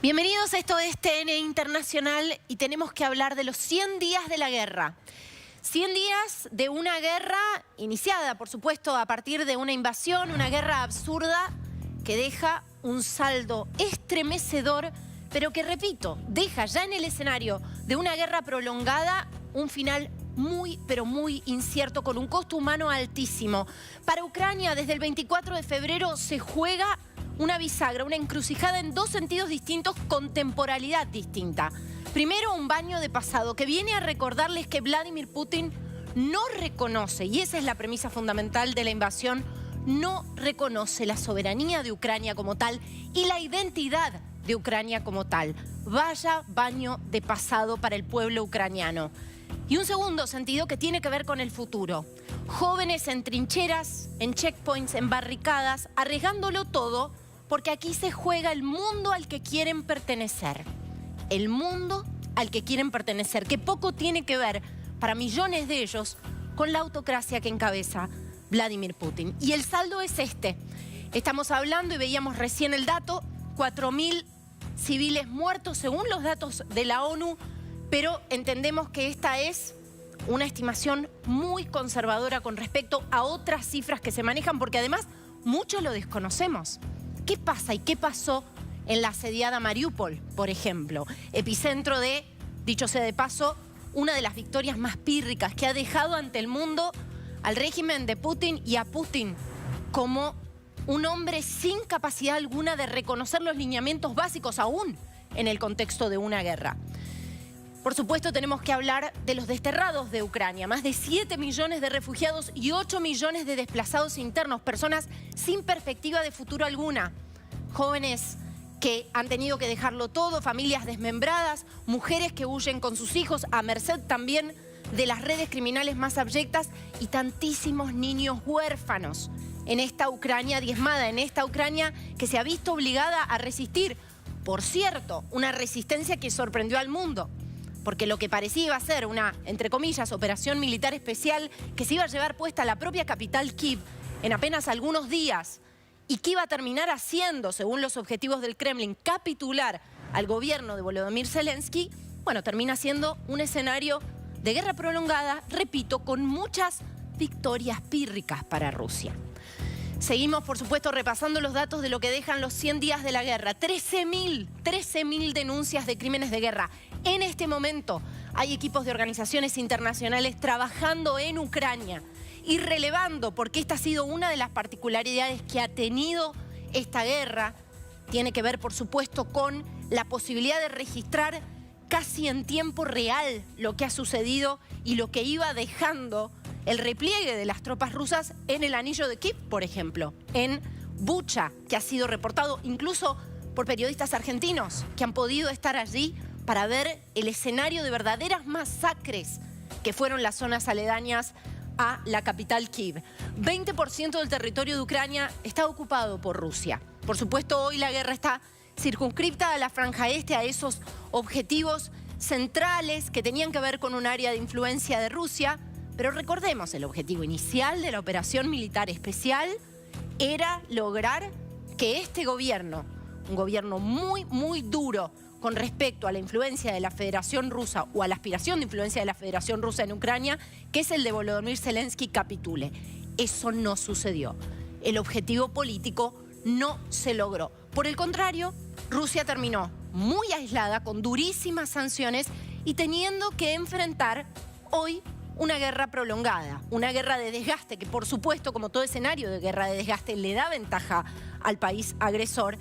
Bienvenidos, esto es TN Internacional y tenemos que hablar de los 100 días de la guerra. 100 días de una guerra iniciada, por supuesto, a partir de una invasión, una guerra absurda que deja un saldo estremecedor, pero que, repito, deja ya en el escenario de una guerra prolongada un final muy, pero muy incierto, con un costo humano altísimo. Para Ucrania, desde el 24 de febrero se juega una bisagra, una encrucijada en dos sentidos distintos con temporalidad distinta. Primero, un baño de pasado que viene a recordarles que Vladimir Putin no reconoce, y esa es la premisa fundamental de la invasión, no reconoce la soberanía de Ucrania como tal y la identidad de Ucrania como tal. Vaya baño de pasado para el pueblo ucraniano. Y un segundo sentido que tiene que ver con el futuro. Jóvenes en trincheras, en checkpoints, en barricadas, arriesgándolo todo, porque aquí se juega el mundo al que quieren pertenecer. El mundo al que quieren pertenecer, que poco tiene que ver, para millones de ellos, con la autocracia que encabeza Vladimir Putin. Y el saldo es este. Estamos hablando, y veíamos recién el dato, 4.000 civiles muertos según los datos de la ONU, pero entendemos que esta es una estimación muy conservadora con respecto a otras cifras que se manejan, porque además mucho lo desconocemos. ¿Qué pasa y qué pasó en la asediada Mariupol, por ejemplo? Epicentro de, dicho sea de paso, una de las victorias más pírricas que ha dejado ante el mundo al régimen de Putin y a Putin como un hombre sin capacidad alguna de reconocer los lineamientos básicos aún en el contexto de una guerra. Por supuesto, tenemos que hablar de los desterrados de Ucrania. Más de 7 millones de refugiados y 8 millones de desplazados internos. Personas sin perspectiva de futuro alguna. Jóvenes que han tenido que dejarlo todo, familias desmembradas, mujeres que huyen con sus hijos a merced también de las redes criminales más abyectas y tantísimos niños huérfanos en esta Ucrania diezmada, en esta Ucrania que se ha visto obligada a resistir. Por cierto, una resistencia que sorprendió al mundo. Porque lo que parecía iba a ser una, entre comillas, operación militar especial que se iba a llevar puesta a la propia capital Kiev en apenas algunos días y que iba a terminar haciendo, según los objetivos del Kremlin, capitular al gobierno de Volodymyr Zelensky, bueno, termina siendo un escenario de guerra prolongada, repito, con muchas victorias pírricas para Rusia. Seguimos, por supuesto, repasando los datos de lo que dejan los 100 días de la guerra. 13.000 denuncias de crímenes de guerra. En este momento hay equipos de organizaciones internacionales trabajando en Ucrania y relevando, porque esta ha sido una de las particularidades que ha tenido esta guerra. Tiene que ver, por supuesto, con la posibilidad de registrar casi en tiempo real lo que ha sucedido y lo que iba dejando el repliegue de las tropas rusas en el anillo de Kiev, por ejemplo, en Bucha, que ha sido reportado incluso por periodistas argentinos que han podido estar allí para ver el escenario de verdaderas masacres que fueron las zonas aledañas a la capital Kiev. 20% del territorio de Ucrania está ocupado por Rusia. Por supuesto, hoy la guerra está circunscripta a la franja este, a esos objetivos centrales que tenían que ver con un área de influencia de Rusia. Pero recordemos, el objetivo inicial de la operación militar especial era lograr que este gobierno, un gobierno muy duro con respecto a la influencia de la Federación Rusa o a la aspiración de influencia de la Federación Rusa en Ucrania, que es el de Volodymyr Zelensky, capitule. Eso no sucedió. El objetivo político no se logró. Por el contrario, Rusia terminó muy aislada, con durísimas sanciones y teniendo que enfrentar hoy una guerra prolongada, una guerra de desgaste que, por supuesto, como todo escenario de guerra de desgaste, le da ventaja al país agresor.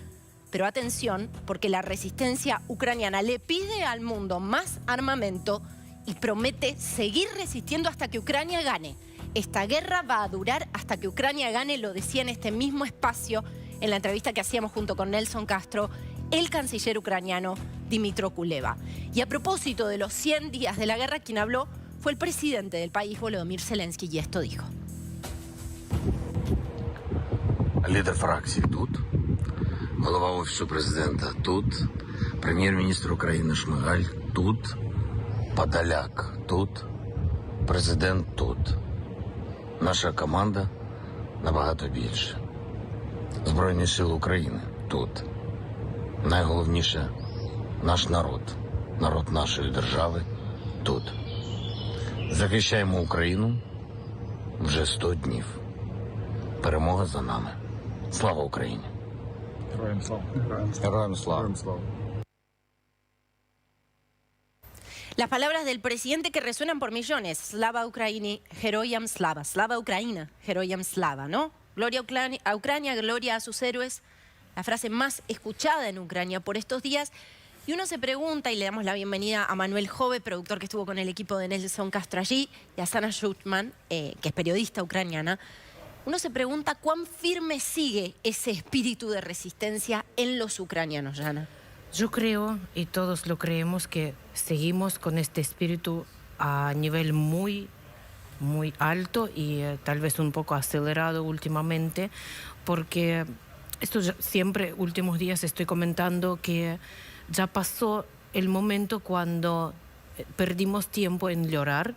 Pero atención, porque la resistencia ucraniana le pide al mundo más armamento y promete seguir resistiendo hasta que Ucrania gane. Esta guerra va a durar hasta que Ucrania gane, lo decía en este mismo espacio, en la entrevista que hacíamos junto con Nelson Castro, el canciller ucraniano Dmytro Kuleba. Y a propósito de los 100 días de la guerra, quien habló fue el presidente del país, Volodymyr Zelensky, y esto dijo. Лідер фракції тут, голова Офісу президента тут, прем'єр-міністр України Шмигаль тут, Подоляк тут, президент тут. Наша команда набагато більше. Збройні сили України тут. Найголовніше наш народ, народ нашої держави тут. Захищаємо Україну вже 100 днів. Перемога за нами. Слава Україні! Героям слава. Героям слава! Героям слава. Las palabras del presidente que resuenan por millones. Slava Ukraini, Heroyam Slava. Slava Ucraina, Heroyam Slava, ¿no? Gloria a Ucrania, gloria a sus héroes. La frase más escuchada en Ucrania por estos días. Y uno se pregunta, y le damos la bienvenida a Manuel Jove, productor que estuvo con el equipo de Nelson Castro allí, y a Sana Schutman, que es periodista ucraniana. Uno se pregunta cuán firme sigue ese espíritu de resistencia en los ucranianos, Yana. Yo creo, y todos lo creemos, que seguimos con este espíritu a nivel muy alto y tal vez un poco acelerado últimamente, porque esto siempre, últimos días estoy comentando que ya pasó el momento cuando perdimos tiempo en llorar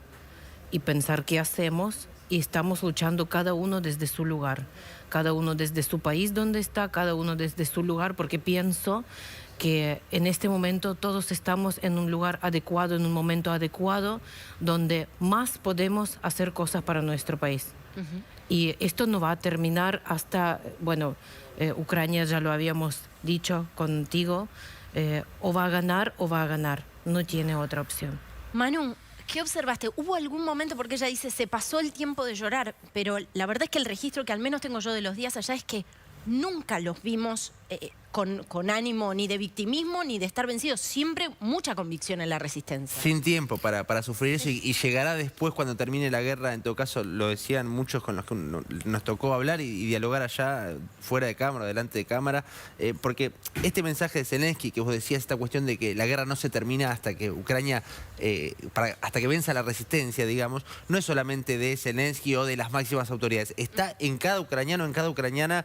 y pensar qué hacemos, y estamos luchando cada uno desde su lugar, cada uno desde su país donde está, cada uno desde su lugar, porque pienso que en este momento todos estamos en un lugar adecuado, en un momento adecuado, donde más podemos hacer cosas para nuestro país. Y esto no va a terminar hasta, bueno, Ucrania ya lo habíamos dicho contigo, o va a ganar o va a ganar, no tiene otra opción. Manu, ¿qué observaste? ¿Hubo algún momento, porque ella dice, se pasó el tiempo de llorar, pero la verdad es que el registro que al menos tengo yo de los días allá es que nunca los vimos con ánimo ni de victimismo ni de estar vencidos, siempre mucha convicción en la resistencia. Sin tiempo para sufrir eso, y llegará después cuando termine la guerra. En todo caso, lo decían muchos con los que nos tocó hablar y dialogar allá, fuera de cámara, delante de cámara, porque este mensaje de Zelensky, que vos decías, esta cuestión de que la guerra no se termina hasta que Ucrania, hasta que venza la resistencia, digamos, no es solamente de Zelensky o de las máximas autoridades, está en cada ucraniano, en cada ucraniana,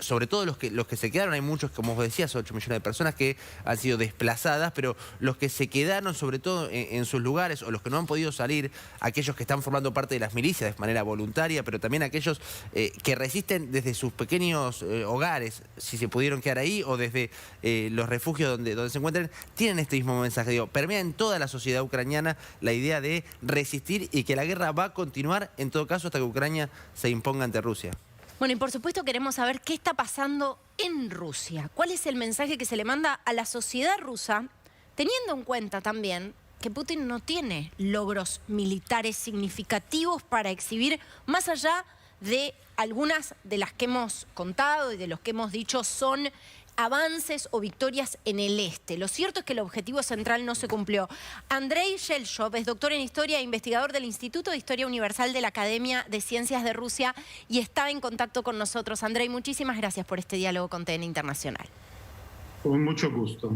sobre todo los que se quedaron. Hay muchos, como vos decías, 8 millones de personas que han sido desplazadas, pero los que se quedaron, sobre todo en sus lugares, o los que no han podido salir, aquellos que están formando parte de las milicias de manera voluntaria, pero también aquellos que resisten desde sus pequeños hogares, si se pudieron quedar ahí, o desde los refugios donde se encuentran, tienen este mismo mensaje. Digo, permea en toda la sociedad ucraniana la idea de resistir y que la guerra va a continuar, en todo caso, hasta que Ucrania se imponga ante Rusia. Bueno, y por supuesto queremos saber qué está pasando en Rusia. ¿Cuál es el mensaje que se le manda a la sociedad rusa, teniendo en cuenta también que Putin no tiene logros militares significativos para exhibir, más allá de algunas de las que hemos contado y de los que hemos dicho son avances o victorias en el este? Lo cierto es que el objetivo central no se cumplió. Andrei Shelshov es doctor en Historia e investigador del Instituto de Historia Universal de la Academia de Ciencias de Rusia y está en contacto con nosotros. Andrei, muchísimas gracias por este diálogo con TN Internacional. Con mucho gusto.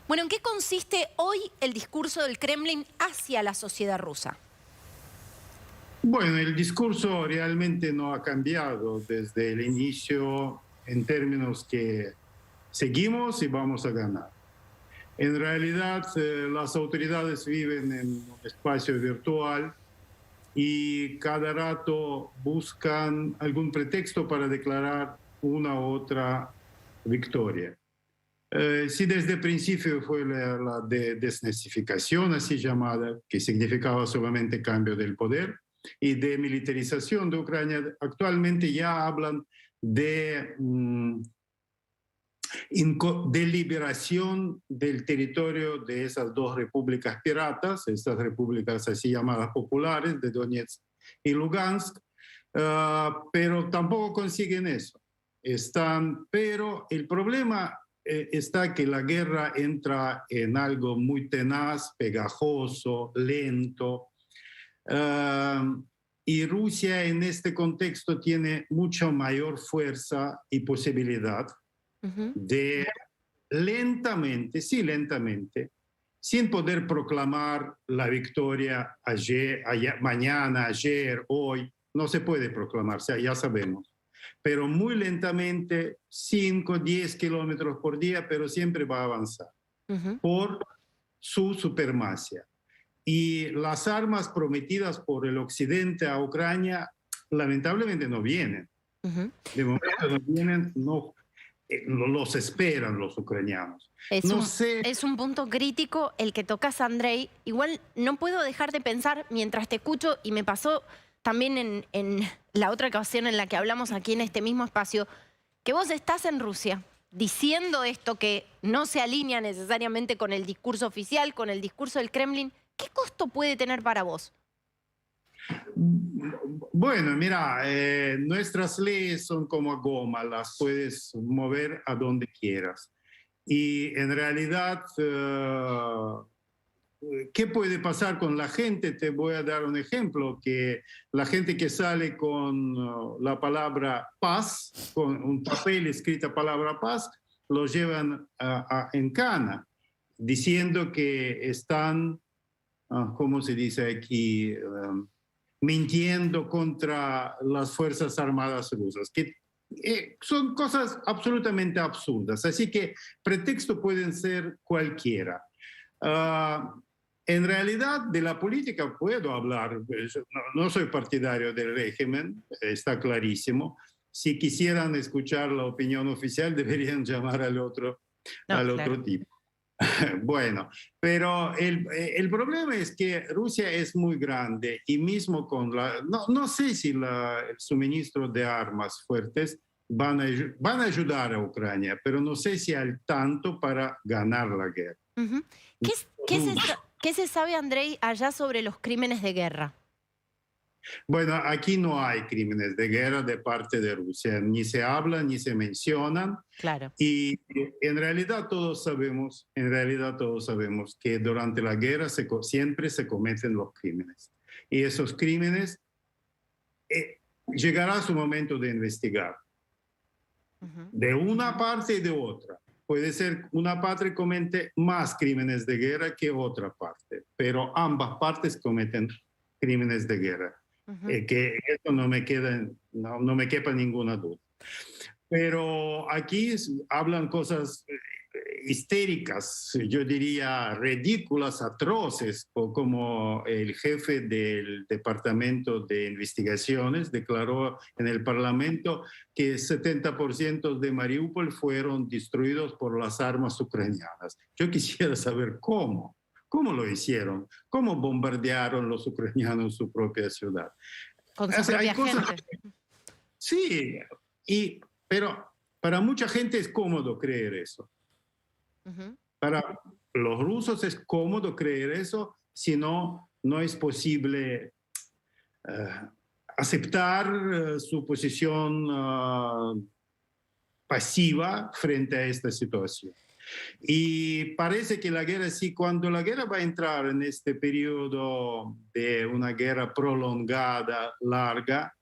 Bueno, ¿en qué consiste hoy el discurso del Kremlin hacia la sociedad rusa? Bueno, el discurso realmente no ha cambiado desde el inicio en términos que seguimos y vamos a ganar. En realidad, las autoridades viven en un espacio virtual y cada rato buscan algún pretexto para declarar una u otra victoria. Si desde el principio fue la desnazificación, así llamada, que significaba solamente cambio del poder, y de militarización de Ucrania, actualmente ya hablan de liberación del territorio de esas dos repúblicas piratas, estas repúblicas así llamadas populares de Donetsk y Lugansk, pero tampoco consiguen eso. Pero el problema está que la guerra entra en algo muy tenaz, pegajoso, lento, y Rusia en este contexto tiene mucha mayor fuerza y posibilidad de lentamente, sin poder proclamar la victoria mañana, ayer, hoy, no se puede proclamar, ya sabemos, pero muy lentamente, 5, 10 kilómetros por día, pero siempre va a avanzar por su supremacía. Y las armas prometidas por el Occidente a Ucrania lamentablemente no vienen. De momento no vienen, no. los esperan los ucranianos. Es, No un, sé. es un punto crítico el que tocas, Andrei. Igual no puedo dejar de pensar mientras te escucho, y me pasó también en la otra ocasión en la que hablamos aquí en este mismo espacio, que vos estás en Rusia diciendo esto que no se alinea necesariamente con el discurso oficial, con el discurso del Kremlin. ¿Qué costo puede tener para vos? Bueno, mira, nuestras leyes son como goma, las puedes mover a donde quieras. Y en realidad, ¿qué puede pasar con la gente? Te voy a dar un ejemplo, que la gente que sale con la palabra paz, con un papel escrita palabra paz, lo llevan en cana, diciendo que están, ¿cómo se dice aquí? Mintiendo contra las Fuerzas Armadas rusas, que son cosas absolutamente absurdas. Así que pretextos pueden ser cualquiera. En realidad, de la política puedo hablar. No soy partidario del régimen, está clarísimo. Si quisieran escuchar la opinión oficial, deberían llamar al otro tipo. Bueno, pero el problema es que Rusia es muy grande y mismo con la... No sé si el suministro de armas fuertes van a ayudar a Ucrania, pero no sé si al tanto para ganar la guerra. Uh-huh. ¿Qué se sabe, Andrei, allá sobre los crímenes de guerra? Bueno, aquí no hay crímenes de guerra de parte de Rusia, ni se hablan ni se mencionan. Claro. Y en realidad todos sabemos que durante la guerra siempre se cometen los crímenes. Y esos crímenes llegará su momento de investigar. Uh-huh. De una parte y de otra. Puede ser una parte comete más crímenes de guerra que otra parte, pero ambas partes cometen crímenes de guerra. Uh-huh. Que eso no me quepa ninguna duda. Pero aquí hablan cosas histéricas, yo diría ridículas, atroces, como el jefe del Departamento de Investigaciones declaró en el Parlamento que 70% de Mariupol fueron destruidos por las armas ucranianas. Yo quisiera saber cómo. ¿Cómo lo hicieron? ¿Cómo bombardearon los ucranianos su propia ciudad? Con su propia gente. Sí, pero para mucha gente es cómodo creer eso. Uh-huh. Para los rusos es cómodo creer eso, si no es posible aceptar su posición pasiva frente a esta situación. Y parece que la guerra, sí, cuando la guerra va a entrar en este periodo de una guerra prolongada, larga,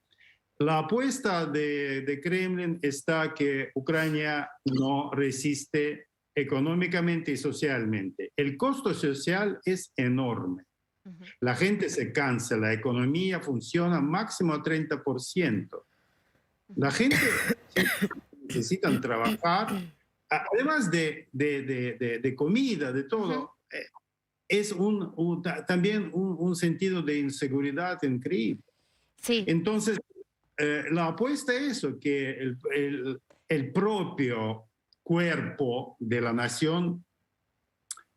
la apuesta de Kremlin está que Ucrania no resiste económicamente y socialmente. El costo social es enorme. Uh-huh. La gente se cansa, la economía funciona máximo a 30%. La gente necesita trabajar. Además de comida, de todo, uh-huh. Es también un sentido de inseguridad increíble. Sí. Entonces, la apuesta es eso, que el propio cuerpo de la nación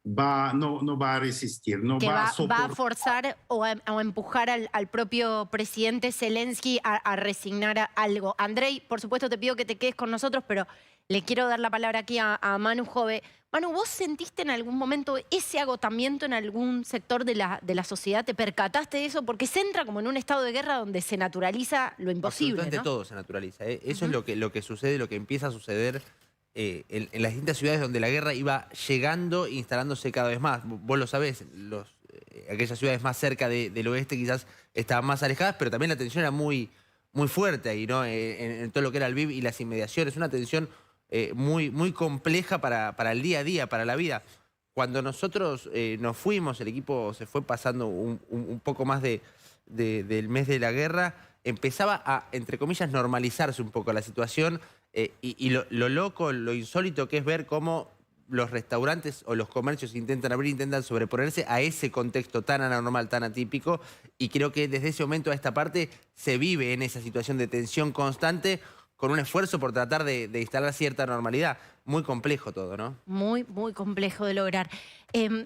no va a resistir, no va a soportar. Va a forzar o a empujar al propio presidente Zelensky a resignar algo. Andrei, por supuesto te pido que te quedes con nosotros, pero le quiero dar la palabra aquí a Manu Jove. Manu, ¿vos sentiste en algún momento ese agotamiento en algún sector de la sociedad? ¿Te percataste de eso? Porque se entra como en un estado de guerra donde se naturaliza lo imposible, absolutamente, ¿no? Todo se naturaliza. Eso uh-huh. es lo que sucede, lo que empieza a suceder en las distintas ciudades donde la guerra iba llegando e instalándose cada vez más. Vos lo sabés, aquellas ciudades más cerca del oeste quizás estaban más alejadas, pero también la tensión era muy, muy fuerte ahí, ¿no? En todo lo que era Lviv y las inmediaciones. Una tensión muy, muy compleja para el día a día, para la vida. Cuando nosotros nos fuimos, el equipo se fue pasando un poco más del mes de la guerra, empezaba a, entre comillas, normalizarse un poco la situación y lo loco, lo insólito que es ver cómo los restaurantes o los comercios intentan abrir, intentan sobreponerse a ese contexto tan anormal, tan atípico, y creo que desde ese momento a esta parte se vive en esa situación de tensión constante, con un esfuerzo por tratar de instalar cierta normalidad. Muy complejo todo, ¿no? Muy, muy complejo de lograr.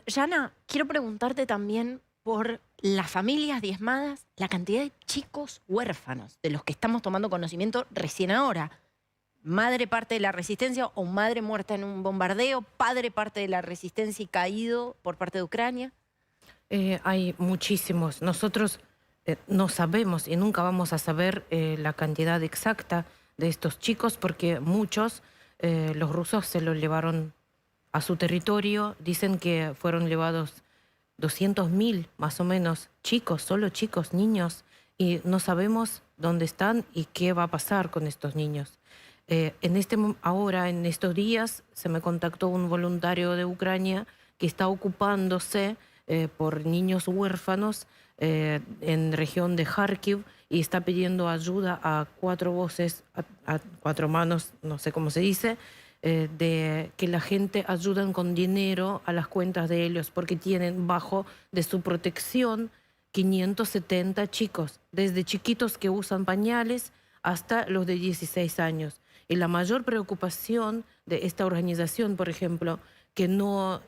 Yana, quiero preguntarte también por las familias diezmadas, la cantidad de chicos huérfanos de los que estamos tomando conocimiento recién ahora. Madre parte de la resistencia o madre muerta en un bombardeo, padre parte de la resistencia y caído por parte de Ucrania. Hay muchísimos. Nosotros no sabemos y nunca vamos a saber la cantidad exacta de estos chicos porque muchos, los rusos se los llevaron a su territorio. Dicen que fueron llevados 200.000 más o menos chicos, solo chicos, niños, y no sabemos dónde están y qué va a pasar con estos niños. Ahora, en estos días, se me contactó un voluntario de Ucrania que está ocupándose por niños huérfanos en región de Kharkiv y está pidiendo ayuda a 4 voces, a 4 manos, no sé cómo se dice, de que la gente ayuden con dinero a las cuentas de ellos porque tienen bajo de su protección 570 chicos, desde chiquitos que usan pañales hasta los de 16 años. Y la mayor preocupación de esta organización, por ejemplo, que no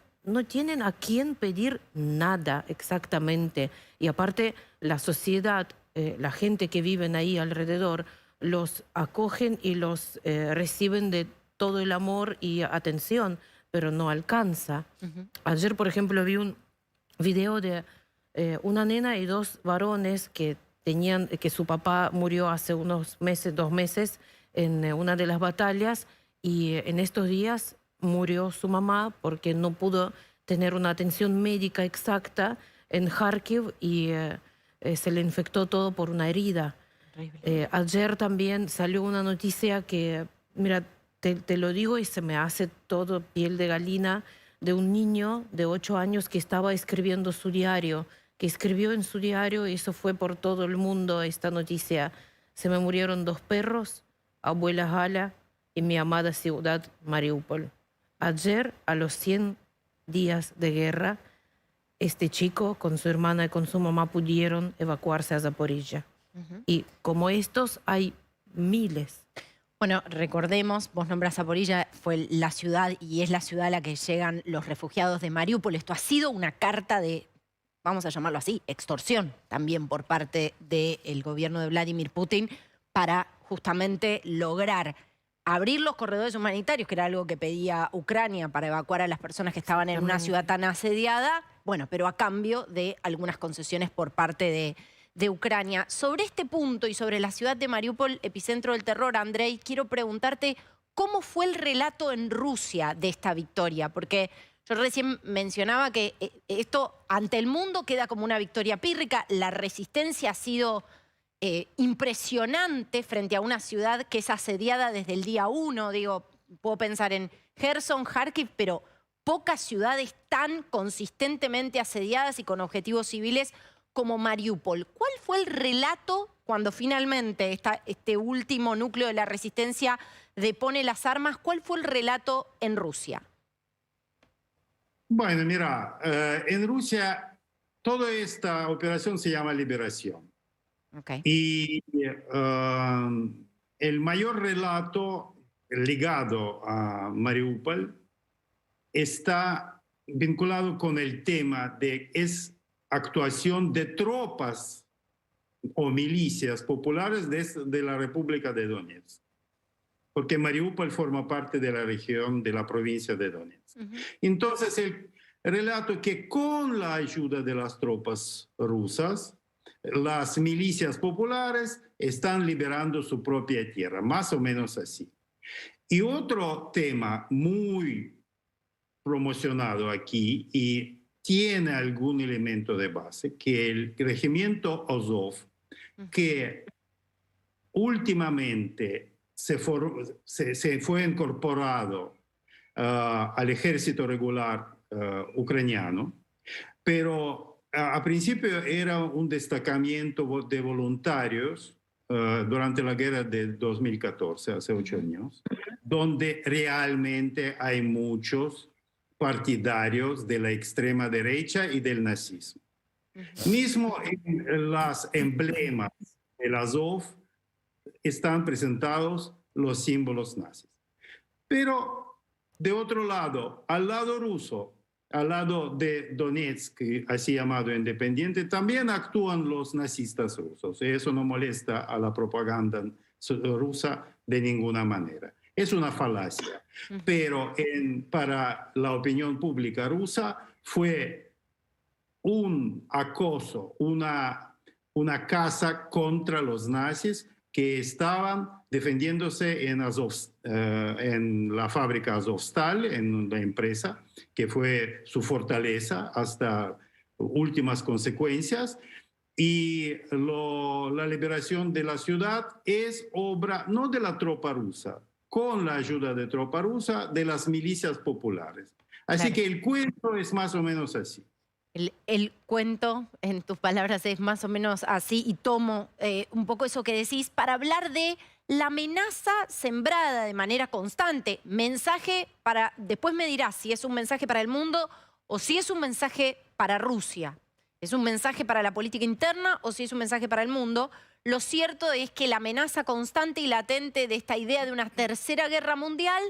tienen a quién pedir nada exactamente. Y aparte, la sociedad, la gente que vive ahí alrededor, los acogen y los reciben de todo el amor y atención, pero no alcanza. Ayer, por ejemplo, vi un video de una nena y 2 varones que su papá murió hace unos meses, 2 meses, en una de las batallas, y en estos días murió su mamá porque no pudo tener una atención médica exacta en Kharkiv y se le infectó todo por una herida. Ayer también salió una noticia que, mira, te lo digo y se me hace todo piel de gallina, de un niño de 8 años que estaba escribiendo su diario, que escribió en su diario, y eso fue por todo el mundo esta noticia. Se me murieron 2 perros, abuela Gala y mi amada ciudad Mariupol. Ayer, a los 100 días de guerra, este chico con su hermana y con su mamá pudieron evacuarse a Zaporilla. Y como estos hay miles. Bueno, recordemos, vos nombrás Zaporilla, fue la ciudad y es la ciudad a la que llegan los refugiados de Mariupol. Esto ha sido una carta de, vamos a llamarlo así, extorsión también por parte del gobierno de Vladimir Putin para justamente lograr abrir los corredores humanitarios, que era algo que pedía Ucrania para evacuar a las personas que estaban en una ciudad tan asediada, bueno, pero a cambio de algunas concesiones por parte de Ucrania. Sobre este punto y sobre la ciudad de Mariupol, epicentro del terror, Andrei, quiero preguntarte cómo fue el relato en Rusia de esta victoria, porque yo recién mencionaba que esto ante el mundo queda como una victoria pírrica, la resistencia ha sido impresionante frente a una ciudad que es asediada desde el día 1. Digo, puedo pensar en Gerson, Kharkiv, pero pocas ciudades tan consistentemente asediadas y con objetivos civiles como Mariupol. ¿Cuál fue el relato cuando finalmente este último núcleo de la resistencia depone las armas? ¿Cuál fue el relato en Rusia? Bueno, mira, en Rusia toda esta operación se llama liberación. Okay. Y el mayor relato ligado a Mariupol está vinculado con el tema de actuación de tropas o milicias populares de la República de Donetsk. Porque Mariupol forma parte de la región de la provincia de Donetsk. Entonces, el relato que con la ayuda de las tropas rusas, las milicias populares están liberando su propia tierra, más o menos así. Y otro tema muy promocionado aquí y tiene algún elemento de base, que el regimiento Azov, que últimamente se fue incorporado al ejército regular ucraniano, pero a principio era un destacamento de voluntarios durante la guerra de 2014, hace 8 años, donde realmente hay muchos partidarios de la extrema derecha y del nazismo. Mismo en las emblemas del Azov están presentados los símbolos nazis. Pero, de otro lado, al lado ruso, al lado de Donetsk, así llamado independiente, también actúan los nazistas rusos. Y eso no molesta a la propaganda rusa de ninguna manera. Es una falacia. Pero para la opinión pública rusa fue un acoso, una caza contra los nazis que estaban defendiéndose en la fábrica Azovstal, en la empresa, que fue su fortaleza hasta últimas consecuencias. Y la liberación de la ciudad es obra no de la tropa rusa, con la ayuda de tropa rusa, de las milicias populares. Así Claro. que el cuento es más o menos así. El cuento, en tus palabras, es más o menos así, y tomo un poco eso que decís para hablar de la amenaza sembrada de manera constante. Mensaje para, después me dirás si es un mensaje para el mundo o si es un mensaje para Rusia. ¿Es un mensaje para la política interna o si es un mensaje para el mundo? Lo cierto es que la amenaza constante y latente de esta idea de una tercera guerra mundial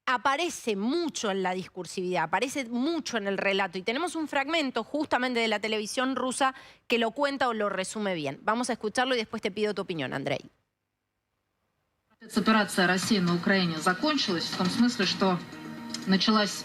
aparece mucho en la discursividad, aparece mucho en el relato. Y tenemos un fragmento justamente de la televisión rusa que lo cuenta o lo resume bien. Vamos a escucharlo y después te pido tu opinión, Andrei. Операция России на Украине закончилась в том смысле, что началась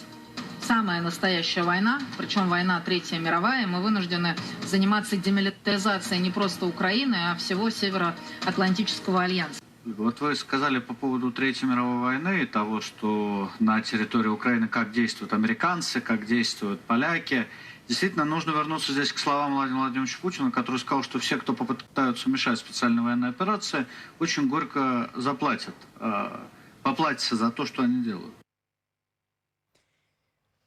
самая настоящая война, причем война Третья мировая, и мы вынуждены заниматься демилитаризацией не просто Украины, а всего Североатлантического альянса. Вот вы сказали по поводу Третьей мировой войны и того, что на территории Украины как действуют американцы, как действуют поляки. Действительно, нужно вернуться здесь к словам Владимира Владимировича Путина, который сказал, что все, кто попытаются мешать специальной военной операции, очень горько заплатят, поплатятся за то, что они делают.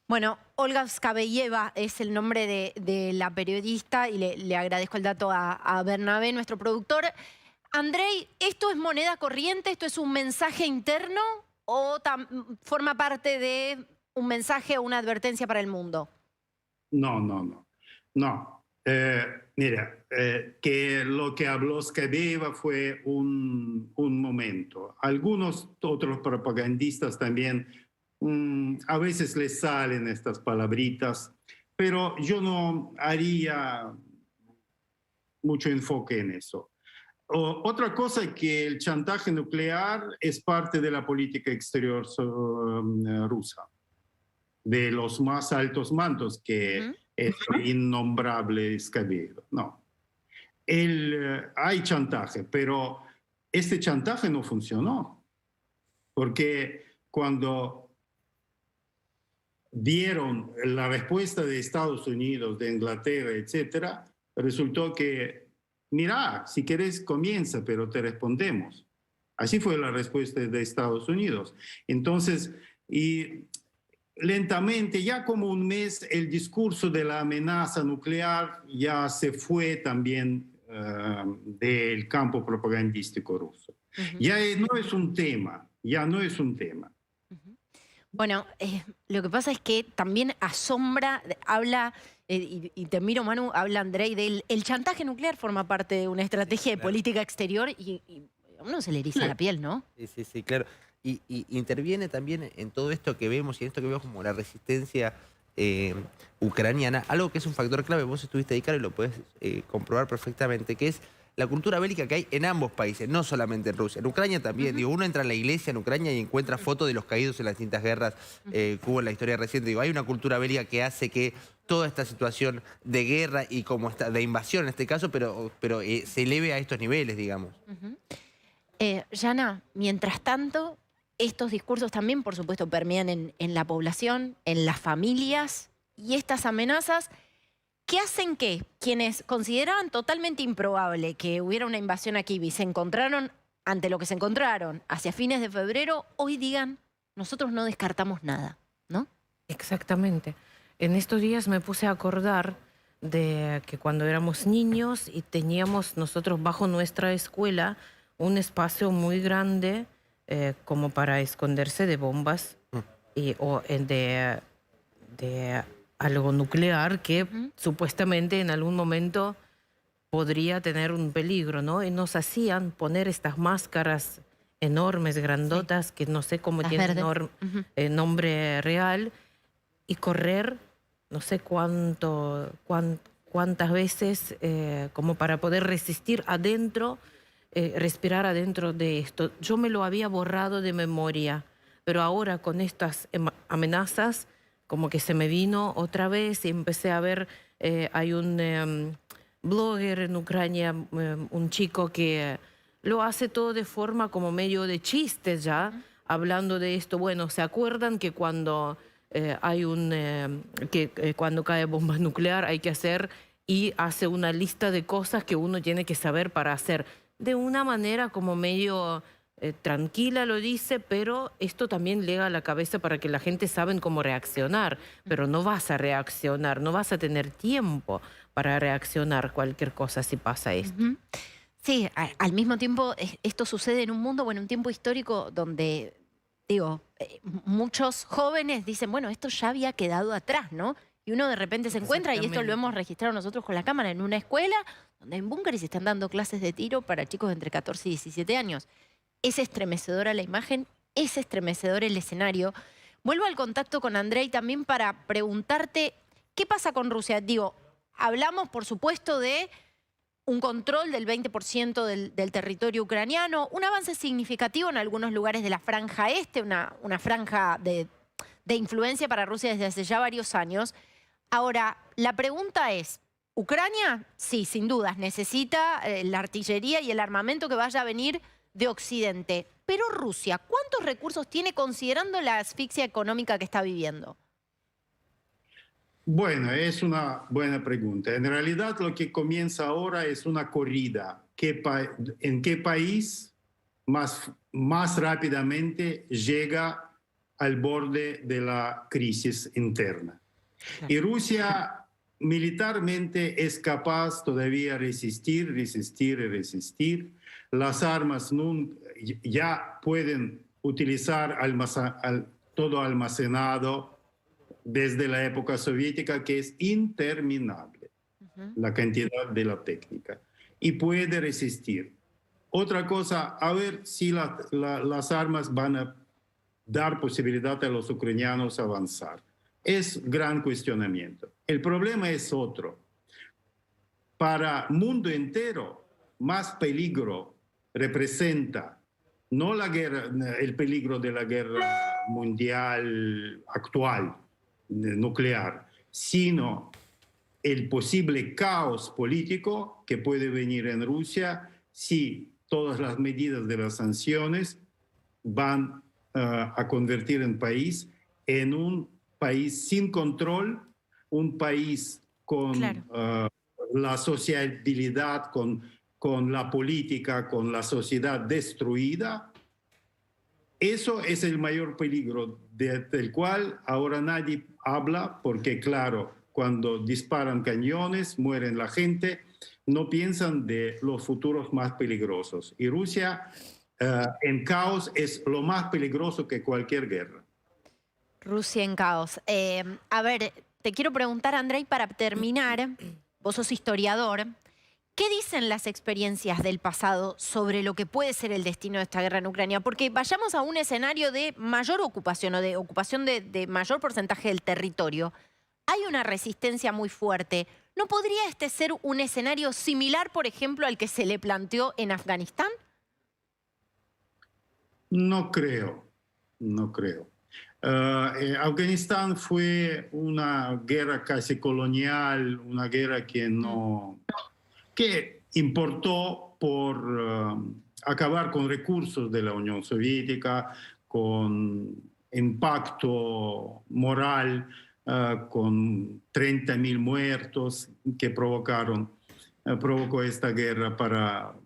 Bueno, Olga Skabeyeva es el nombre de la periodista y le agradezco el dato a Bernabé, nuestro productor. Andrei, ¿esto es moneda corriente? ¿Esto es un mensaje interno o forma parte de un mensaje o una advertencia para el mundo? No. Mira, que lo que habló Skabeyeva fue un momento. Algunos otros propagandistas también a veces les salen estas palabritas, pero yo no haría mucho enfoque en eso. Otra cosa es que el chantaje nuclear es parte de la política exterior rusa, de los más altos mandos que es innombrable Skabeyeva. No. Hay chantaje, pero este chantaje no funcionó, porque cuando vieron la respuesta de Estados Unidos, de Inglaterra, etcétera, resultó que, mira, si querés comienza, pero te respondemos. Así fue la respuesta de Estados Unidos. Entonces, y lentamente, ya como un mes, el discurso de la amenaza nuclear ya se fue también del campo propagandístico ruso. Ya no es un tema, Bueno, lo que pasa es que también asombra, habla, y te miro, Manu, habla Andrei, el chantaje nuclear forma parte de una estrategia de política exterior y a uno se le eriza la piel, ¿no? Sí, claro. Y interviene también en todo esto que vemos y en esto que vemos como la resistencia ucraniana, algo que es un factor clave, vos estuviste ahí, Caro, y lo podés comprobar perfectamente, que es la cultura bélica que hay en ambos países, no solamente en Rusia. En Ucrania también. Digo, uno entra a la iglesia en Ucrania y encuentra fotos de los caídos en las distintas guerras que hubo en la historia reciente. Digo, hay una cultura bélica que hace que toda esta situación de guerra y como esta, de invasión en este caso, pero se eleve a estos niveles, digamos. Yana, mientras tanto, estos discursos también, por supuesto, permean en la población, en las familias, y estas amenazas que hacen que quienes consideraban totalmente improbable que hubiera una invasión aquí y se encontraron ante lo que se encontraron hacia fines de febrero, hoy digan, nosotros no descartamos nada, ¿no? Exactamente. En estos días me puse a acordar de que cuando éramos niños y teníamos nosotros bajo nuestra escuela un espacio muy grande como para esconderse de bombas o de algo nuclear que supuestamente en algún momento podría tener un peligro, ¿no? Y nos hacían poner estas máscaras enormes, grandotas, que no sé cómo Las tienen verdes. Ujú. nombre real, y correr no sé cuántas veces como para poder resistir adentro, respirar adentro de esto. Yo me lo había borrado de memoria, pero ahora con estas amenazas como que se me vino otra vez y empecé a ver, hay un blogger en Ucrania, un chico que lo hace todo de forma como medio de chistes ya, hablando de esto. Bueno, ¿se acuerdan que cuando cuando cae bomba nuclear hay que hacer, y hace una lista de cosas que uno tiene que saber para hacer? De una manera como medio tranquila lo dice, pero esto también llega a la cabeza para que la gente saben cómo reaccionar. Pero no vas a reaccionar, no vas a tener tiempo para reaccionar cualquier cosa si pasa esto. Ujú. Sí, al mismo tiempo esto sucede en un mundo, bueno, un tiempo histórico donde, digo, muchos jóvenes dicen, bueno, esto ya había quedado atrás, ¿no? Y uno de repente se encuentra, y esto lo Exactamente. hemos registrado nosotros con la cámara, en una escuela donde hay búnkeres y se están dando clases de tiro para chicos de entre 14 y 17 años. Es estremecedora la imagen, es estremecedor el escenario. Vuelvo al contacto con Andrei también para preguntarte, ¿qué pasa con Rusia? Digo, hablamos, por supuesto, de un control del 20% del territorio ucraniano, un avance significativo en algunos lugares de la franja este, una franja de influencia para Rusia desde hace ya varios años. Ahora, la pregunta es, ¿Ucrania? Sí, sin dudas, necesita la artillería y el armamento que vaya a venir de Occidente. Pero Rusia, ¿cuántos recursos tiene considerando la asfixia económica que está viviendo? Bueno, es una buena pregunta. En realidad lo que comienza ahora es una corrida. ¿En qué país más rápidamente llega al borde de la crisis interna? Y Rusia militarmente es capaz todavía resistir. Las armas ya pueden utilizar todo almacenado desde la época soviética, que es interminable la cantidad de la técnica, y puede resistir. Otra cosa, a ver si las armas van a dar posibilidad a los ucranianos avanzar. Es gran cuestionamiento. El problema es otro. Para el mundo entero, más peligro representa no la guerra, el peligro de la guerra mundial actual, nuclear, sino el posible caos político que puede venir en Rusia si todas las medidas de las sanciones van a convertir el país en un país sin control, un país con la sociabilidad, con la política, con la sociedad destruida. Eso es el mayor peligro del cual ahora nadie habla, porque claro, cuando disparan cañones, mueren la gente, no piensan de los futuros más peligrosos. Y Rusia en caos es lo más peligroso que cualquier guerra. Rusia en caos. A ver, te quiero preguntar, Andrei, para terminar, vos sos historiador, ¿qué dicen las experiencias del pasado sobre lo que puede ser el destino de esta guerra en Ucrania? Porque vayamos a un escenario de mayor ocupación o de ocupación de mayor porcentaje del territorio. Hay una resistencia muy fuerte. ¿No podría este ser un escenario similar, por ejemplo, al que se le planteó en Afganistán? No creo. Afganistán fue una guerra casi colonial, una guerra que importó por acabar con recursos de la Unión Soviética, con impacto moral, con 30.000 muertos que provocó esta guerra para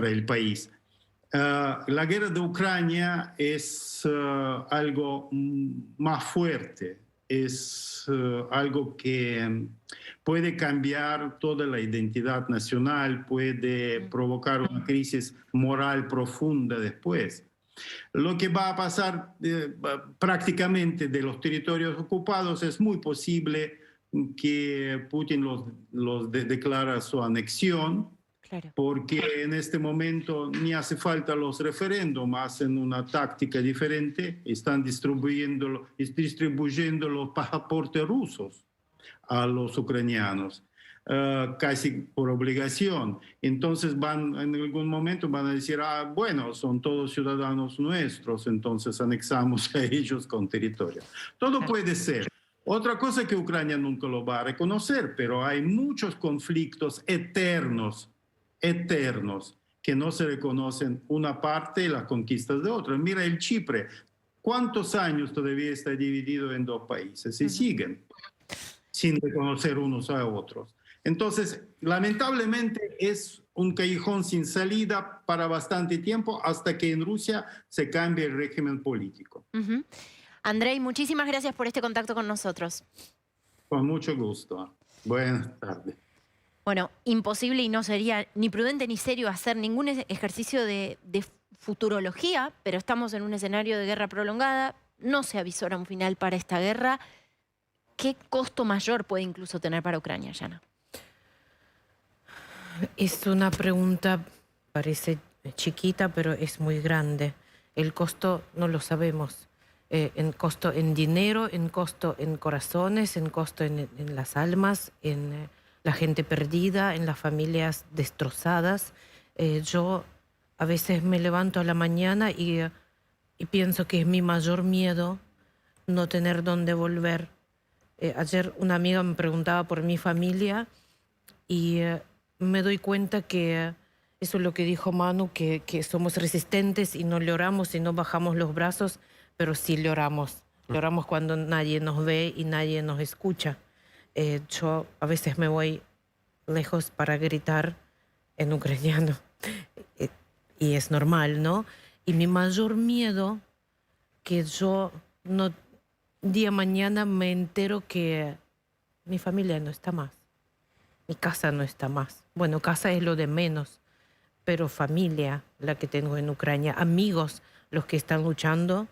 el país. La guerra de Ucrania es algo más fuerte, es algo que puede cambiar toda la identidad nacional, puede provocar una crisis moral profunda después. Lo que va a pasar prácticamente de los territorios ocupados es muy posible que Putin los declara su anexión Claro. porque en este momento ni hace falta los referéndums, hacen una táctica diferente, están distribuyendo los pasaportes rusos a los ucranianos, casi por obligación. Entonces en algún momento van a decir, bueno, son todos ciudadanos nuestros, entonces anexamos a ellos con territorio. Todo puede ser. Otra cosa que Ucrania nunca lo va a reconocer, pero hay muchos conflictos eternos que no se reconocen una parte y las conquistas de otra. Mira el Chipre, ¿cuántos años todavía está dividido en dos países? Y siguen sin reconocer unos a otros. Entonces, lamentablemente es un callejón sin salida para bastante tiempo hasta que en Rusia se cambie el régimen político. Andrei, muchísimas gracias por este contacto con nosotros. Con mucho gusto. Buenas tardes. Bueno, imposible y no sería ni prudente ni serio hacer ningún ejercicio de futurología, pero estamos en un escenario de guerra prolongada, no se avisora un final para esta guerra. ¿Qué costo mayor puede incluso tener para Ucrania, Yana? Es una pregunta, parece chiquita, pero es muy grande. El costo no lo sabemos. En costo en dinero, en costo en corazones, en costo en las almas, en la gente perdida, en las familias destrozadas. Yo a veces me levanto a la mañana y pienso que es mi mayor miedo no tener dónde volver. Ayer una amiga me preguntaba por mi familia y me doy cuenta que eso es lo que dijo Manu, que somos resistentes y no lloramos y no bajamos los brazos, pero sí lloramos. Lloramos cuando nadie nos ve y nadie nos escucha. Yo a veces me voy lejos para gritar en ucraniano y es normal, ¿no? Y mi mayor miedo que yo no día mañana me entero que mi familia no está más, mi casa no está más. Bueno, casa es lo de menos, pero familia, la que tengo en Ucrania, amigos, los que están luchando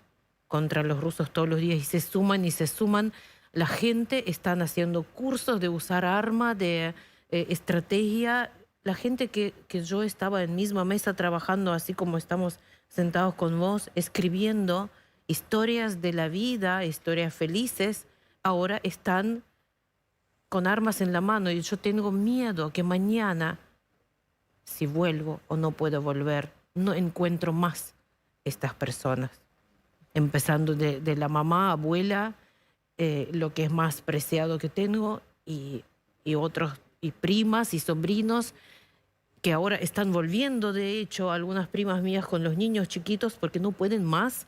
contra los rusos todos los días y se suman y se suman. La gente están haciendo cursos de usar arma, de estrategia. La gente que yo estaba en misma mesa trabajando, así como estamos sentados con vos, escribiendo historias de la vida, historias felices, ahora están con armas en la mano. Y yo tengo miedo que mañana, si vuelvo o no puedo volver, no encuentro más estas personas. Empezando de la mamá, abuela, lo que es más preciado que tengo, y otros, y primas y sobrinos, que ahora están volviendo, de hecho, algunas primas mías con los niños chiquitos, porque no pueden más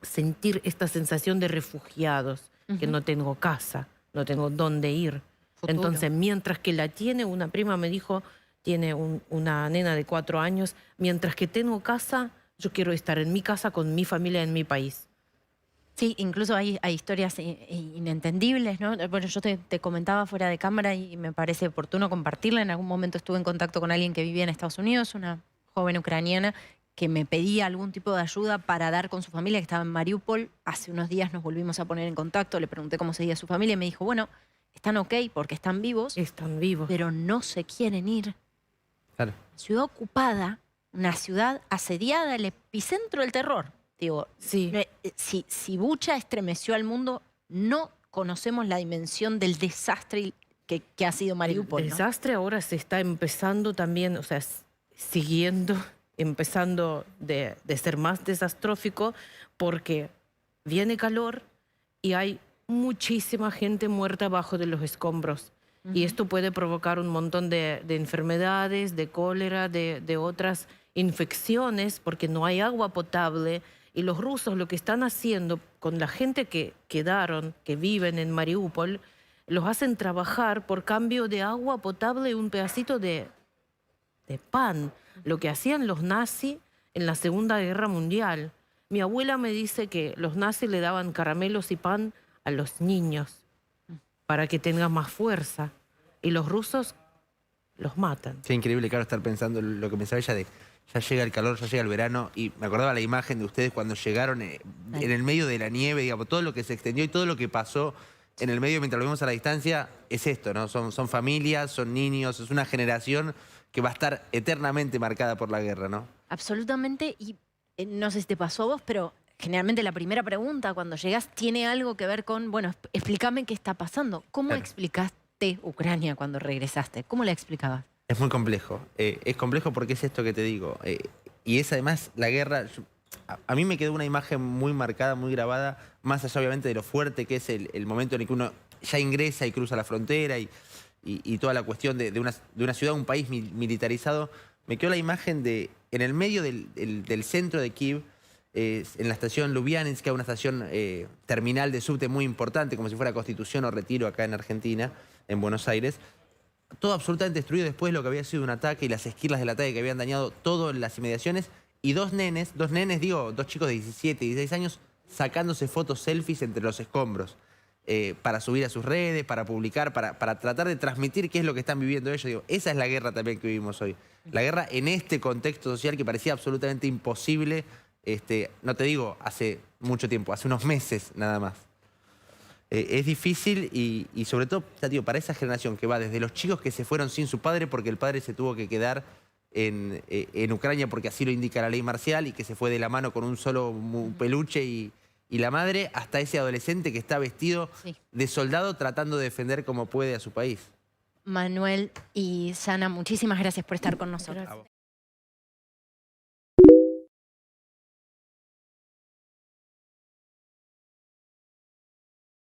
sentir esta sensación de refugiados, que no tengo casa, no tengo dónde ir. Futuro. Entonces, mientras que la tiene, una prima me dijo, tiene una nena de 4 años, mientras que tengo casa, yo quiero estar en mi casa con mi familia en mi país. Sí, incluso hay historias inentendibles, ¿no? Bueno, yo te comentaba fuera de cámara y me parece oportuno compartirla. En algún momento estuve en contacto con alguien que vivía en Estados Unidos, una joven ucraniana que me pedía algún tipo de ayuda para dar con su familia, que estaba en Mariupol. Hace unos días nos volvimos a poner en contacto, le pregunté cómo seguía su familia y me dijo, bueno, están ok porque están vivos. Están vivos. Pero no se quieren ir. Claro. Ciudad ocupada, una ciudad asediada, el epicentro del terror. Digo, sí. Si Bucha estremeció al mundo, no conocemos la dimensión del desastre que ha sido Mariupol. El ¿no? desastre ahora se está empezando también, o sea, empezando de ser más desastrófico, porque viene calor y hay muchísima gente muerta abajo de los escombros. Y esto puede provocar un montón de enfermedades, de cólera, de otras infecciones, porque no hay agua potable. Y los rusos lo que están haciendo con la gente que quedaron, que viven en Mariupol, los hacen trabajar por cambio de agua potable y un pedacito de pan. Lo que hacían los nazis en la Segunda Guerra Mundial. Mi abuela me dice que los nazis le daban caramelos y pan a los niños para que tengan más fuerza. Y los rusos los matan. Qué increíble, claro, estar pensando lo que pensaba ella de ya llega el calor, ya llega el verano, y me acordaba la imagen de ustedes cuando llegaron en el medio de la nieve, digamos, todo lo que se extendió y todo lo que pasó en el medio, mientras lo vemos a la distancia, es esto, ¿no? Son familias, son niños, es una generación que va a estar eternamente marcada por la guerra, ¿no? Absolutamente, y no sé si te pasó a vos, pero generalmente la primera pregunta cuando llegas tiene algo que ver con, bueno, explícame qué está pasando. ¿Cómo Claro. explicaste Ucrania cuando regresaste? ¿Cómo la explicabas? Es muy complejo. Es complejo porque es esto que te digo. Y es además la guerra. A mí me quedó una imagen muy marcada, muy grabada, más allá obviamente de lo fuerte que es el momento en el que uno ya ingresa y cruza la frontera y toda la cuestión de una ciudad, un país militarizado. Me quedó la imagen de, en el medio del centro de Kiev, en la estación Lubyansk, una estación terminal de subte muy importante, como si fuera Constitución o Retiro acá en Argentina, en Buenos Aires. Todo absolutamente destruido después de lo que había sido un ataque y las esquirlas del ataque que habían dañado todo en las inmediaciones. Y dos chicos de 17, 16 años, sacándose fotos selfies entre los escombros para subir a sus redes, para publicar, para tratar de transmitir qué es lo que están viviendo ellos. Digo, esa es la guerra también que vivimos hoy. La guerra en este contexto social que parecía absolutamente imposible, no te digo hace mucho tiempo, hace unos meses nada más. Es difícil y sobre todo, ya digo, para esa generación que va desde los chicos que se fueron sin su padre porque el padre se tuvo que quedar en Ucrania porque así lo indica la ley marcial y que se fue de la mano con un solo peluche y la madre, hasta ese adolescente que está vestido de soldado tratando de defender como puede a su país. Manuel y Sana, muchísimas gracias por estar con nosotros. A vos.